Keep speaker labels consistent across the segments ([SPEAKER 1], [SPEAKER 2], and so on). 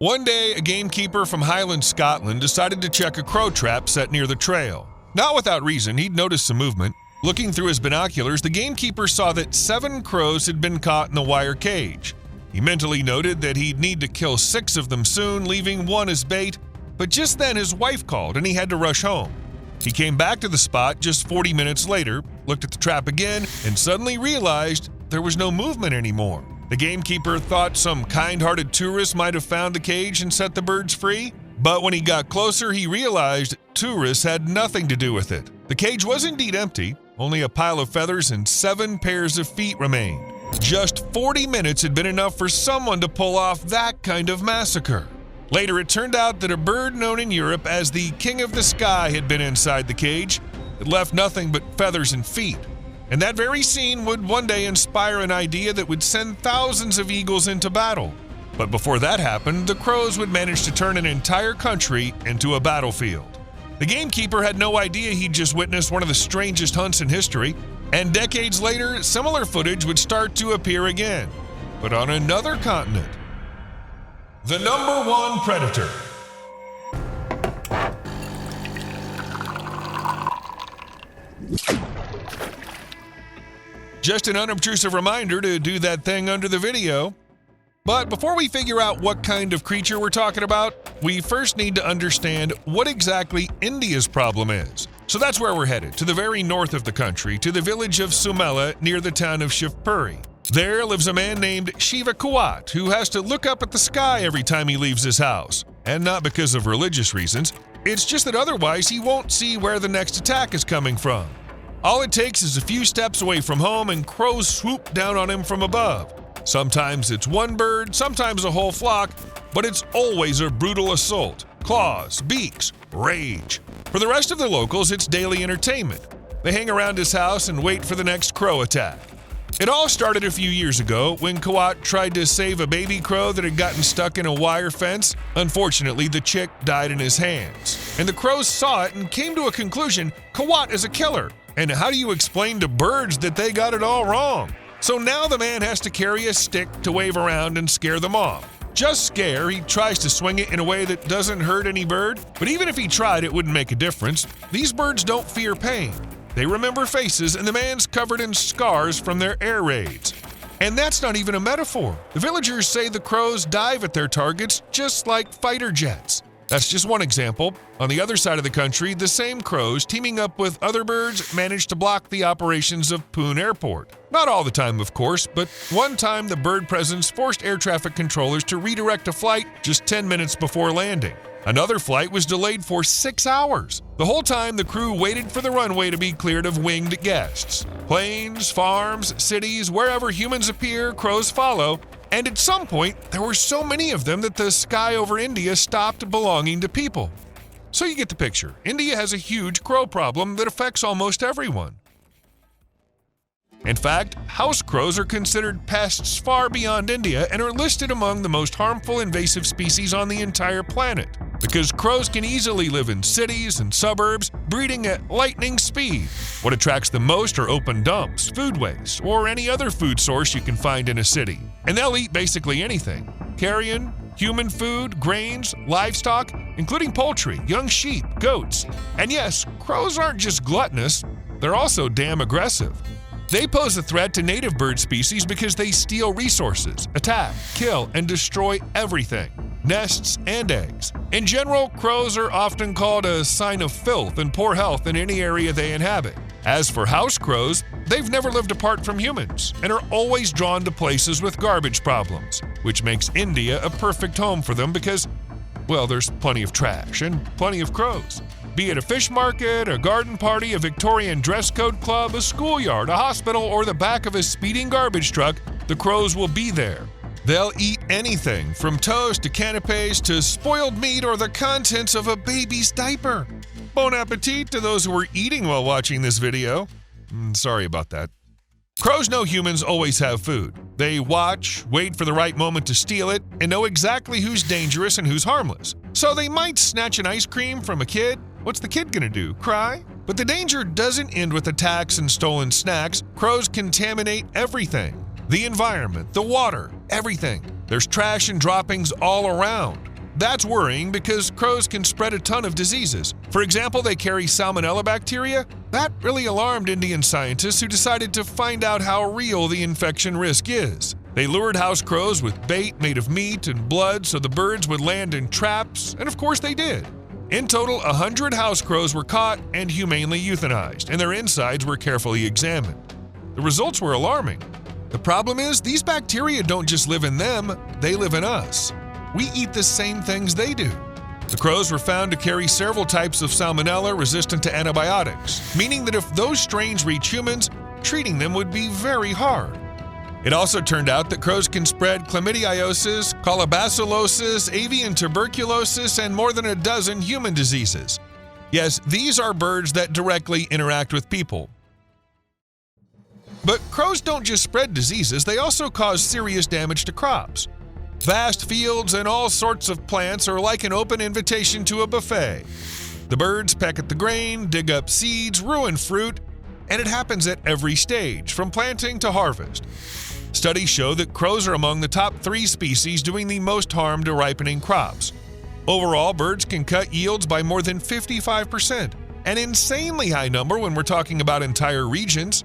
[SPEAKER 1] One day, a gamekeeper from Highland, Scotland decided to check a crow trap set near the trail. Not without reason, he'd noticed some movement. Looking through his binoculars, the gamekeeper saw that 7 crows had been caught in a wire cage. He mentally noted that he'd need to kill 6 of them soon, leaving 1 as bait, but just then his wife called and he had to rush home. He came back to the spot just 40 minutes later, looked at the trap again, and suddenly realized there was no movement anymore. The gamekeeper thought some kind-hearted tourist might have found the cage and set the birds free, but when he got closer, he realized tourists had nothing to do with it. The cage was indeed empty, only a pile of feathers and 7 pairs of feet remained. Just 40 minutes had been enough for someone to pull off that kind of massacre. Later, it turned out that a bird known in Europe as the King of the Sky had been inside the cage. It left nothing but feathers and feet. And that very scene would one day inspire an idea that would send thousands of eagles into battle. But before that happened, the crows would manage to turn an entire country into a battlefield. The gamekeeper had no idea he'd just witnessed one of the strangest hunts in history, and decades later, similar footage would start to appear again, but on another continent. The number 1 predator. Just an unobtrusive reminder to do that thing under the video. But before we figure out what kind of creature we're talking about, we first need to understand what exactly India's problem is. So that's where we're headed, to the very north of the country, to the village of Sumela near the town of Shivpuri. There lives a man named Shiva Kuwat who has to look up at the sky every time he leaves his house. And not because of religious reasons, it's just that otherwise he won't see where the next attack is coming from. All it takes is a few steps away from home and crows swoop down on him from above. Sometimes it's one bird, sometimes a whole flock, but it's always a brutal assault. Claws, beaks, rage. For the rest of the locals, it's daily entertainment. They hang around his house and wait for the next crow attack. It all started a few years ago when Kuwat tried to save a baby crow that had gotten stuck in a wire fence. Unfortunately, the chick died in his hands. And the crows saw it and came to a conclusion: Kuwat is a killer. And how do you explain to birds that they got it all wrong? So now the man has to carry a stick to wave around and scare them off. Just scare, he tries to swing it in a way that doesn't hurt any bird, but even if he tried, it wouldn't make a difference. These birds don't fear pain. They remember faces, and the man's covered in scars from their air raids. And that's not even a metaphor. The villagers say the crows dive at their targets just like fighter jets. That's just one example. On the other side of the country, the same crows, teaming up with other birds, managed to block the operations of Pune Airport. Not all the time, of course, but one time the bird presence forced air traffic controllers to redirect a flight just 10 minutes before landing. Another flight was delayed for 6 hours. The whole time, the crew waited for the runway to be cleared of winged guests. Planes, farms, cities, wherever humans appear, crows follow. And at some point, there were so many of them that the sky over India stopped belonging to people. So you get the picture. India has a huge crow problem that affects almost everyone. In fact, house crows are considered pests far beyond India and are listed among the most harmful invasive species on the entire planet, because crows can easily live in cities and suburbs, breeding at lightning speed. What attracts them most are open dumps, food waste, or any other food source you can find in a city. And they'll eat basically anything: carrion, human food, grains, livestock, including poultry, young sheep, goats. And yes, crows aren't just gluttonous, they're also damn aggressive. They pose a threat to native bird species because they steal resources, attack, kill, and destroy everything, nests and eggs. In general, crows are often called a sign of filth and poor health in any area they inhabit. As for house crows, they've never lived apart from humans and are always drawn to places with garbage problems, which makes India a perfect home for them because, well, there's plenty of trash and plenty of crows. Be it a fish market, a garden party, a Victorian dress code club, a schoolyard, a hospital, or the back of a speeding garbage truck, the crows will be there. They'll eat anything from toast to canapes to spoiled meat or the contents of a baby's diaper. Bon appetit to those who are eating while watching this video. Sorry about that. Crows know humans always have food. They watch, wait for the right moment to steal it, and know exactly who's dangerous and who's harmless. So they might snatch an ice cream from a kid. What's the kid gonna do, cry? But the danger doesn't end with attacks and stolen snacks. Crows contaminate everything. The environment, the water, everything. There's trash and droppings all around. That's worrying because crows can spread a ton of diseases. For example, they carry salmonella bacteria. That really alarmed Indian scientists who decided to find out how real the infection risk is. They lured house crows with bait made of meat and blood so the birds would land in traps, and of course they did. In total, 100 house crows were caught and humanely euthanized, and their insides were carefully examined. The results were alarming. The problem is, these bacteria don't just live in them, they live in us. We eat the same things they do. The crows were found to carry several types of salmonella resistant to antibiotics, meaning that if those strains reach humans, treating them would be very hard. It also turned out that crows can spread chlamydiasis, colobacillosis, avian tuberculosis, and more than a dozen human diseases. Yes, these are birds that directly interact with people. But crows don't just spread diseases, they also cause serious damage to crops. Vast fields and all sorts of plants are like an open invitation to a buffet. The birds peck at the grain, dig up seeds, ruin fruit, and it happens at every stage, from planting to harvest. Studies show that crows are among the top 3 species doing the most harm to ripening crops. Overall, birds can cut yields by more than 55%, an insanely high number when we're talking about entire regions.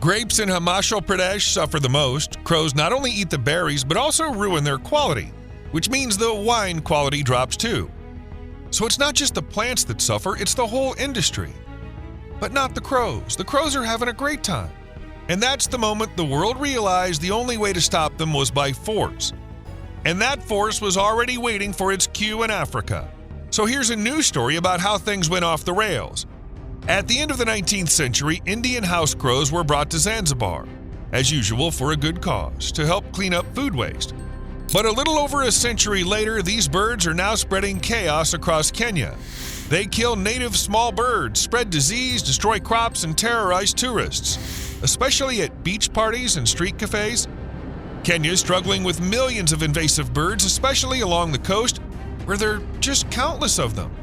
[SPEAKER 1] Grapes in Himachal Pradesh suffer the most. Crows not only eat the berries, but also ruin their quality, which means the wine quality drops too. So it's not just the plants that suffer, it's the whole industry. But not the crows. The crows are having a great time. And that's the moment the world realized the only way to stop them was by force. And that force was already waiting for its cue in Africa. So here's a news story about how things went off the rails. At the end of the 19th century, Indian house crows were brought to Zanzibar, as usual for a good cause, to help clean up food waste. But a little over a century later, these birds are now spreading chaos across Kenya. They kill native small birds, spread disease, destroy crops, and terrorize tourists, especially at beach parties and street cafes. Kenya is struggling with millions of invasive birds, especially along the coast, where there are just countless of them.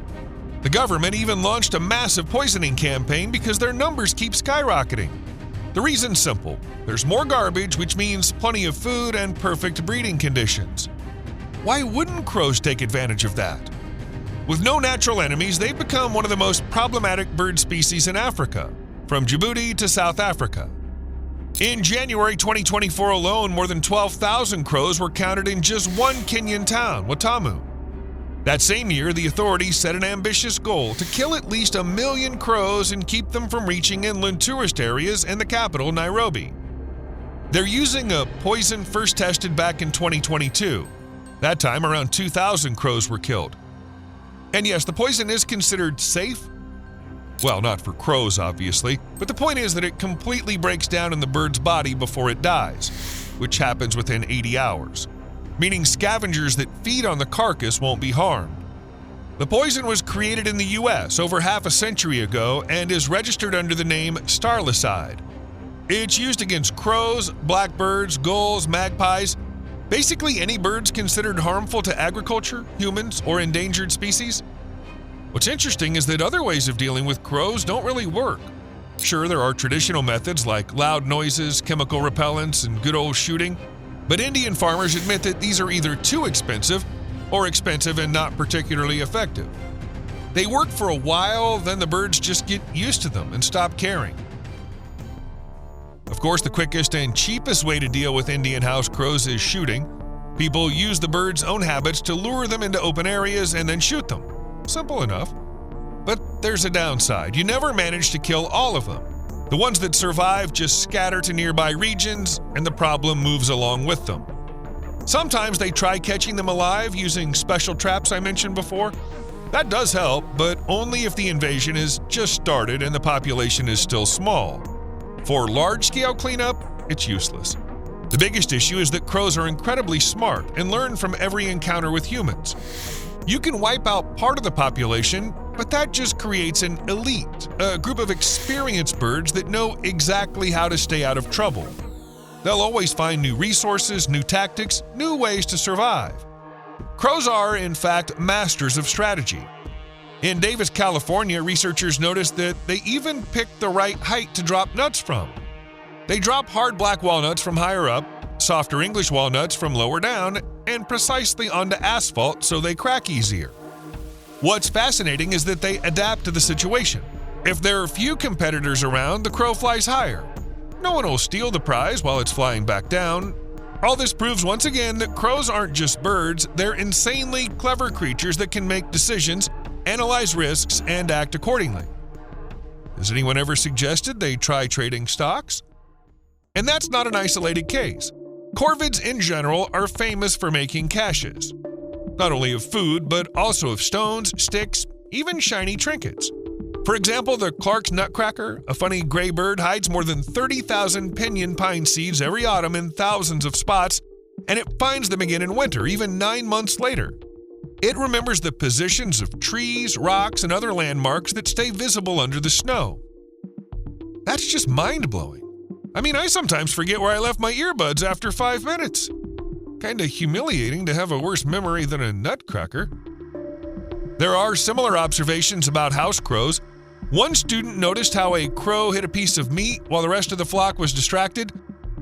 [SPEAKER 1] The government even launched a massive poisoning campaign because their numbers keep skyrocketing. The reason's simple. There's more garbage, which means plenty of food and perfect breeding conditions. Why wouldn't crows take advantage of that? With no natural enemies, they've become one of the most problematic bird species in Africa, from Djibouti to South Africa. In January 2024 alone, more than 12,000 crows were counted in just one Kenyan town, WATOP. That same year, the authorities set an ambitious goal to kill at least 1 million crows and keep them from reaching inland tourist areas in the capital, Nairobi. They're using a poison first tested back in 2022. That time, around 2,000 crows were killed. And yes, the poison is considered safe. Well, not for crows, obviously, but the point is that it completely breaks down in the bird's body before it dies, which happens within 80 hours. Meaning scavengers that feed on the carcass won't be harmed. The poison was created in the US over half a century ago and is registered under the name Starlicide. It's used against crows, blackbirds, gulls, magpies, basically any birds considered harmful to agriculture, humans, or endangered species. What's interesting is that other ways of dealing with crows don't really work. Sure, there are traditional methods like loud noises, chemical repellents, and good old shooting. But Indian farmers admit that these are either too expensive or expensive and not particularly effective. They work for a while, then the birds just get used to them and stop caring. Of course, the quickest and cheapest way to deal with Indian house crows is shooting. People use the birds' own habits to lure them into open areas and then shoot them. Simple enough. But there's a downside. You never manage to kill all of them. The ones that survive just scatter to nearby regions, and the problem moves along with them. Sometimes they try catching them alive using special traps I mentioned before. That does help, but only if the invasion has just started and the population is still small. For large-scale cleanup, it's useless. The biggest issue is that crows are incredibly smart and learn from every encounter with humans. You can wipe out part of the population, but that just creates an elite, a group of experienced birds that know exactly how to stay out of trouble. They'll always find new resources, new tactics, new ways to survive. Crows are, in fact, masters of strategy. In Davis, California, researchers noticed that they even picked the right height to drop nuts from. They drop hard black walnuts from higher up, softer English walnuts from lower down, and precisely onto asphalt so they crack easier. What's fascinating is that they adapt to the situation. If there are few competitors around, the crow flies higher. No one will steal the prize while it's flying back down. All this proves once again that crows aren't just birds, they're insanely clever creatures that can make decisions, analyze risks, and act accordingly. Has anyone ever suggested they try trading stocks? And that's not an isolated case. Corvids in general are famous for making caches, not only of food, but also of stones, sticks, even shiny trinkets. For example, the Clark's nutcracker, a funny gray bird, hides more than 30,000 pinyon pine seeds every autumn in thousands of spots, and it finds them again in winter, even 9 months later. It remembers the positions of trees, rocks, and other landmarks that stay visible under the snow. That's just mind-blowing. I mean, I sometimes forget where I left my earbuds after 5 minutes. Kinda humiliating to have a worse memory than a nutcracker. There are similar observations about house crows. One student noticed how a crow hit a piece of meat while the rest of the flock was distracted.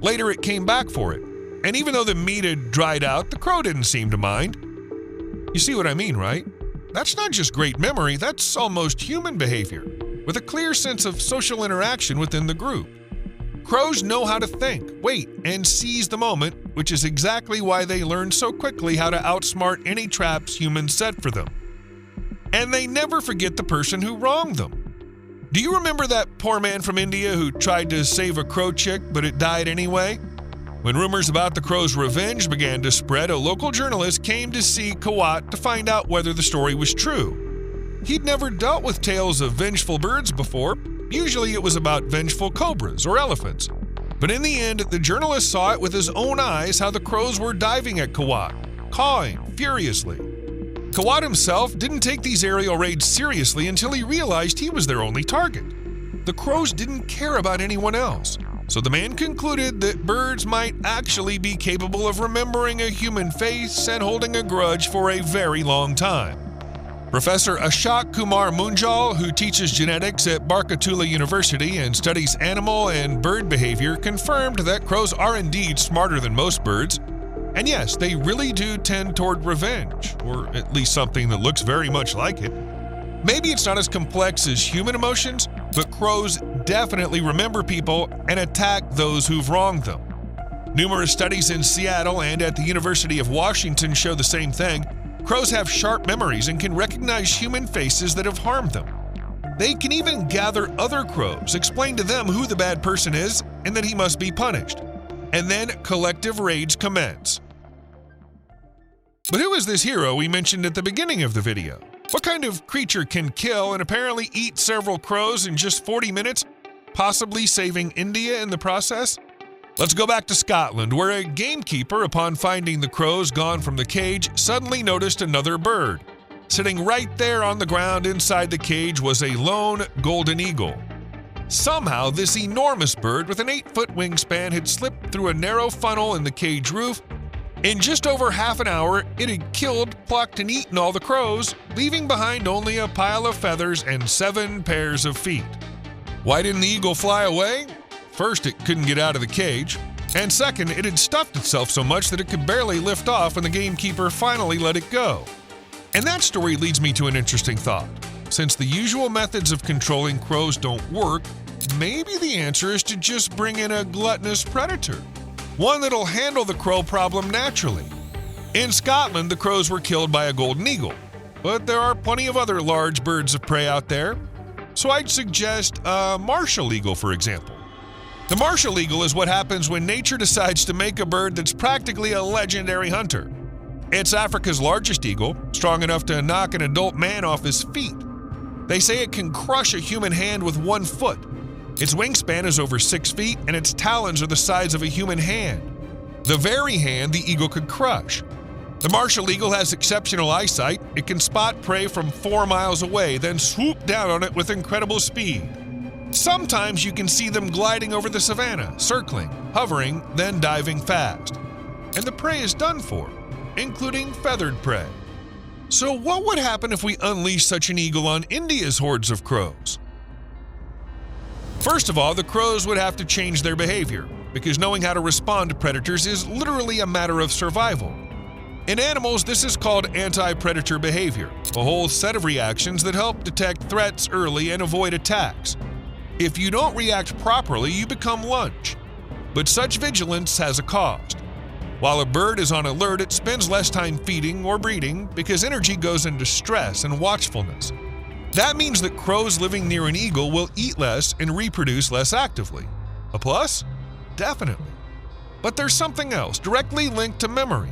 [SPEAKER 1] Later, it came back for it. And even though the meat had dried out, the crow didn't seem to mind. You see what I mean, right? That's not just great memory, that's almost human behavior, with a clear sense of social interaction within the group. Crows know how to think, wait, and seize the moment, which is exactly why they learn so quickly how to outsmart any traps humans set for them. And they never forget the person who wronged them. Do you remember that poor man from India who tried to save a crow chick, but it died anyway? When rumors about the crow's revenge began to spread, a local journalist came to see Kawat to find out whether the story was true. He'd never dealt with tales of vengeful birds before. Usually it was about vengeful cobras or elephants. But in the end, the journalist saw it with his own eyes how the crows were diving at Kawat, cawing furiously. Kawat himself didn't take these aerial raids seriously until he realized he was their only target. The crows didn't care about anyone else, so the man concluded that birds might actually be capable of remembering a human face and holding a grudge for a very long time. Professor Ashok Kumar Munjal, who teaches genetics at Barkatullah University and studies animal and bird behavior, confirmed that crows are indeed smarter than most birds. And yes, they really do tend toward revenge, or at least something that looks very much like it. Maybe it's not as complex as human emotions, but crows definitely remember people and attack those who've wronged them. Numerous studies in Seattle and at the University of Washington show the same thing. Crows have sharp memories and can recognize human faces that have harmed them. They can even gather other crows, explain to them who the bad person is, and that he must be punished. And then collective raids commence. But who is this hero we mentioned at the beginning of the video? What kind of creature can kill and apparently eat several crows in just 40 minutes, possibly saving India in the process? Let's go back to Scotland, where a gamekeeper, upon finding the crows gone from the cage, suddenly noticed another bird. Sitting right there on the ground inside the cage was a lone golden eagle. Somehow, this enormous bird with an 8-foot wingspan had slipped through a narrow funnel in the cage roof. In just over half an hour, it had killed, plucked, and eaten all the crows, leaving behind only a pile of feathers and 7 pairs of feet. Why didn't the eagle fly away? First, it couldn't get out of the cage, and second, it had stuffed itself so much that it could barely lift off when the gamekeeper finally let it go. And that story leads me to an interesting thought. Since the usual methods of controlling crows don't work, maybe the answer is to just bring in a gluttonous predator, one that'll handle the crow problem naturally. In Scotland, the crows were killed by a golden eagle, but there are plenty of other large birds of prey out there, so I'd suggest a martial eagle, for example. The martial eagle is what happens when nature decides to make a bird that's practically a legendary hunter. It's Africa's largest eagle, strong enough to knock an adult man off his feet. They say it can crush a human hand with 1 foot. Its wingspan is over 6 feet, and its talons are the size of a human hand. The very hand the eagle could crush. The martial eagle has exceptional eyesight. It can spot prey from 4 miles away, then swoop down on it with incredible speed. Sometimes you can see them gliding over the savanna, circling, hovering, then diving fast. And the prey is done for, including feathered prey. So what would happen if we unleashed such an eagle on India's hordes of crows? First of all, the crows would have to change their behavior, because knowing how to respond to predators is literally a matter of survival. In animals, this is called anti-predator behavior, a whole set of reactions that help detect threats early and avoid attacks. If you don't react properly, you become lunch. But such vigilance has a cost. While a bird is on alert, it spends less time feeding or breeding because energy goes into stress and watchfulness. That means that crows living near an eagle will eat less and reproduce less actively. A plus? Definitely. But there's something else directly linked to memory.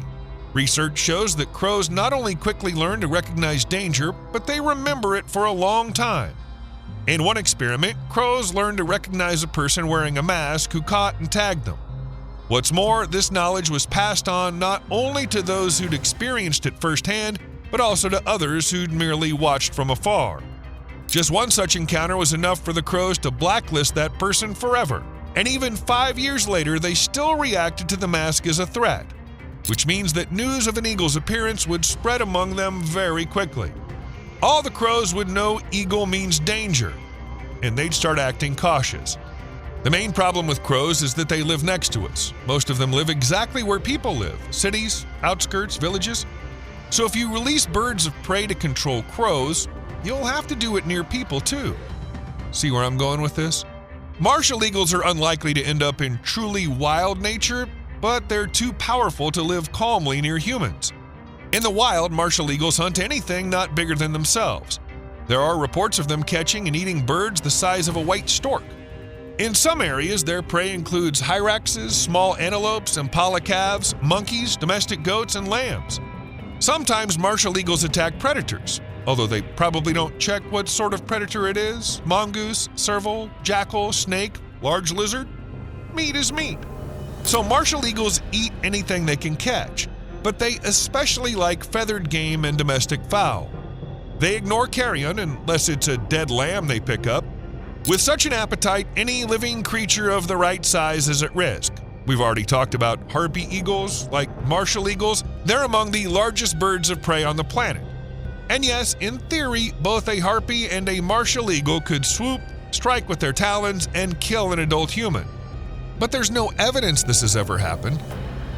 [SPEAKER 1] Research shows that crows not only quickly learn to recognize danger, but they remember it for a long time. In one experiment, crows learned to recognize a person wearing a mask who caught and tagged them. What's more, this knowledge was passed on not only to those who'd experienced it firsthand, but also to others who'd merely watched from afar. Just one such encounter was enough for the crows to blacklist that person forever, and even 5 years later, they still reacted to the mask as a threat, which means that news of an eagle's appearance would spread among them very quickly. All the crows would know eagle means danger, and they'd start acting cautious. The main problem with crows is that they live next to us. Most of them live exactly where people live, cities, outskirts, villages. So if you release birds of prey to control crows, you'll have to do it near people too. See where I'm going with this? Martial eagles are unlikely to end up in truly wild nature, but they're too powerful to live calmly near humans. In the wild, martial eagles hunt anything not bigger than themselves. There are reports of them catching and eating birds the size of a white stork. In some areas, their prey includes hyraxes, small antelopes, impala calves, monkeys, domestic goats, and lambs. Sometimes martial eagles attack predators, although they probably don't check what sort of predator it is: mongoose, serval, jackal, snake, large lizard. Meat is meat. So martial eagles eat anything they can catch, but they especially like feathered game and domestic fowl. They ignore carrion unless it's a dead lamb they pick up. With such an appetite, any living creature of the right size is at risk. We've already talked about harpy eagles. Like martial eagles, they're among the largest birds of prey on the planet. And yes, in theory, both a harpy and a martial eagle could swoop, strike with their talons, and kill an adult human. But there's no evidence this has ever happened.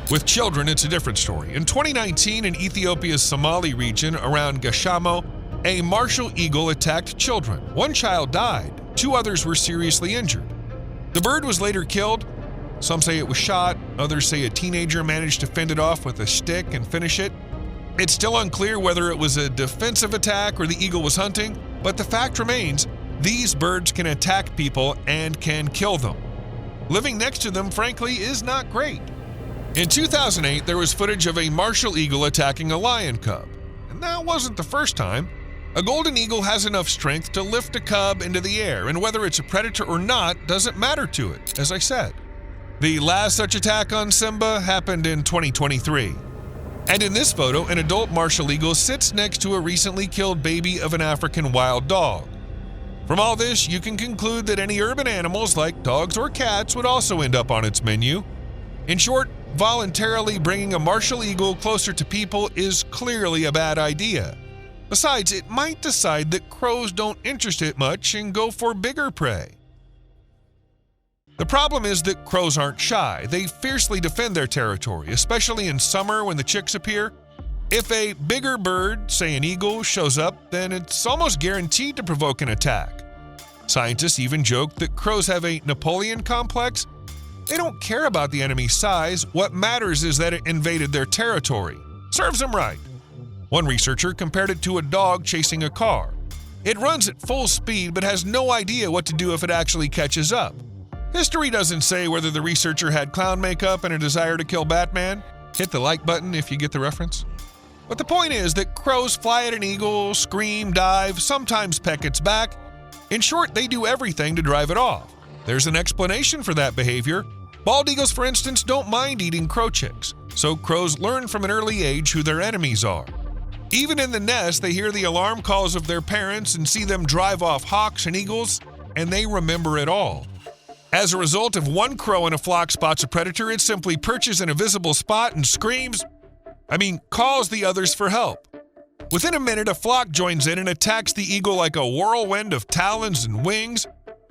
[SPEAKER 1] With children, it's a different story. In 2019, in Ethiopia's Somali region around Gashamo, a martial eagle attacked children. One child died. 2 others were seriously injured. The bird was later killed. Some say it was shot. Others say a teenager managed to fend it off with a stick and finish it. It's still unclear whether it was a defensive attack or the eagle was hunting, but the fact remains, these birds can attack people and can kill them. Living next to them, frankly, is not great. In 2008, there was footage of a martial eagle attacking a lion cub. And that wasn't the first time. A golden eagle has enough strength to lift a cub into the air, and whether it's a predator or not doesn't matter to it, as I said. The last such attack on Simba happened in 2023. And in this photo, an adult martial eagle sits next to a recently killed baby of an African wild dog. From all this, you can conclude that any urban animals like dogs or cats would also end up on its menu. In short, voluntarily bringing a martial eagle closer to people is clearly a bad idea. Besides, it might decide that crows don't interest it much and go for bigger prey. The problem is that crows aren't shy. They fiercely defend their territory, especially in summer when the chicks appear. If a bigger bird, say an eagle, shows up, then it's almost guaranteed to provoke an attack. Scientists even joke that crows have a Napoleon complex. They don't care about the enemy's size. What matters is that it invaded their territory. Serves them right. One researcher compared it to a dog chasing a car. It runs at full speed but has no idea what to do if it actually catches up. History doesn't say whether the researcher had clown makeup and a desire to kill Batman. Hit the like button if you get the reference. But the point is that crows fly at an eagle, scream, dive, sometimes peck its back. In short, they do everything to drive it off. There's an explanation for that behavior. Bald eagles, for instance, don't mind eating crow chicks, so crows learn from an early age who their enemies are. Even in the nest, they hear the alarm calls of their parents and see them drive off hawks and eagles, and they remember it all. As a result, if one crow in a flock spots a predator, it simply perches in a visible spot and calls the others for help. Within a minute, a flock joins in and attacks the eagle like a whirlwind of talons and wings.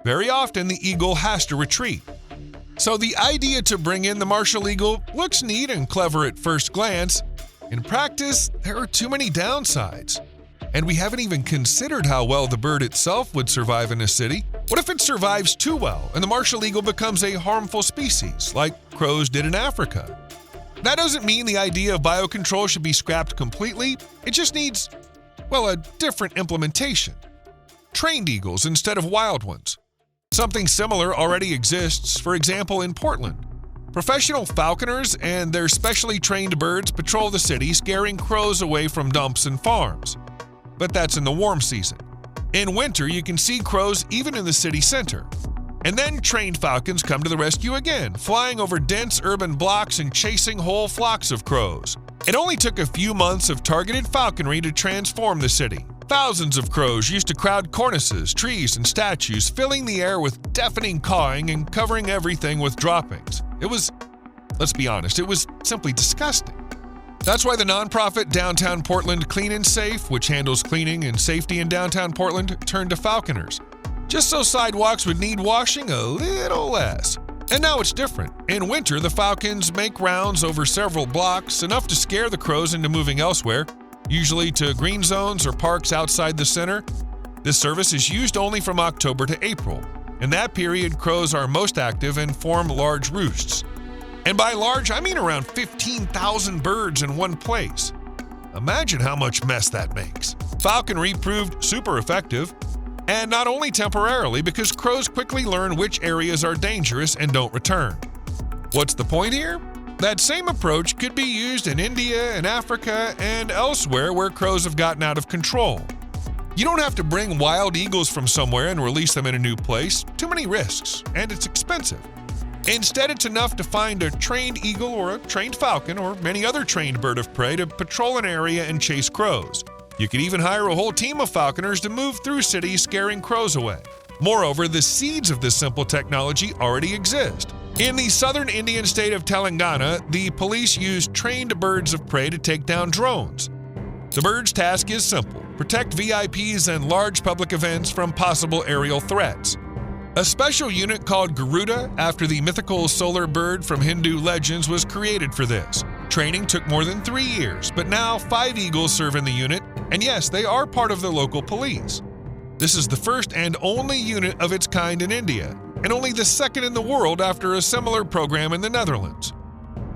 [SPEAKER 1] Very often, the eagle has to retreat. So the idea to bring in the martial eagle looks neat and clever at first glance, In practice, there are too many downsides. And we haven't even considered how well the bird itself would survive in a city. What if it survives too well and the martial eagle becomes a harmful species, like crows did in Africa? That doesn't mean the idea of biocontrol should be scrapped completely. It just needs, well, a different implementation. Trained eagles instead of wild ones. Something similar already exists, for example, in Portland. Professional falconers and their specially trained birds patrol the city, scaring crows away from dumps and farms. But that's in the warm season. In winter, you can see crows even in the city center. And then trained falcons come to the rescue again, flying over dense urban blocks and chasing whole flocks of crows. It only took a few months of targeted falconry to transform the city. Thousands of crows used to crowd cornices, trees, and statues, filling the air with deafening cawing and covering everything with droppings. It was, let's be honest, it was simply disgusting. That's why the nonprofit Downtown Portland Clean and Safe, which handles cleaning and safety in downtown Portland, turned to falconers. Just so sidewalks would need washing a little less. And now it's different. In winter, the falcons make rounds over several blocks, enough to scare the crows into moving elsewhere, usually to green zones or parks outside the center. This service is used only from October to April. In that period, crows are most active and form large roosts. And by large, I mean around 15,000 birds in one place. Imagine how much mess that makes. Falconry proved super effective, and not only temporarily, because crows quickly learn which areas are dangerous and don't return. What's the point here? That same approach could be used in India and Africa and elsewhere where crows have gotten out of control. You don't have to bring wild eagles from somewhere and release them in a new place. Too many risks, and it's expensive. Instead, it's enough to find a trained eagle or a trained falcon or any other trained bird of prey to patrol an area and chase crows. You could even hire a whole team of falconers to move through cities scaring crows away. Moreover, the seeds of this simple technology already exist. In the southern Indian state of Telangana, the police use trained birds of prey to take down drones. The bird's task is simple: protect VIPs and large public events from possible aerial threats. A special unit called Garuda, after the mythical solar bird from Hindu legends, was created for this. Training took more than 3 years, but now 5 eagles serve in the unit, and yes, they are part of the local police. This is the first and only unit of its kind in India, and only the second in the world after a similar program in the Netherlands.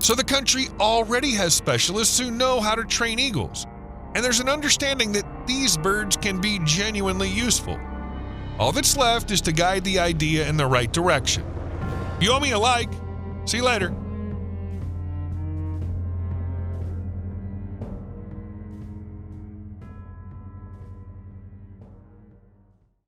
[SPEAKER 1] So the country already has specialists who know how to train eagles, and there's an understanding that these birds can be genuinely useful. All that's left is to guide the idea in the right direction. You owe me a like. See you later.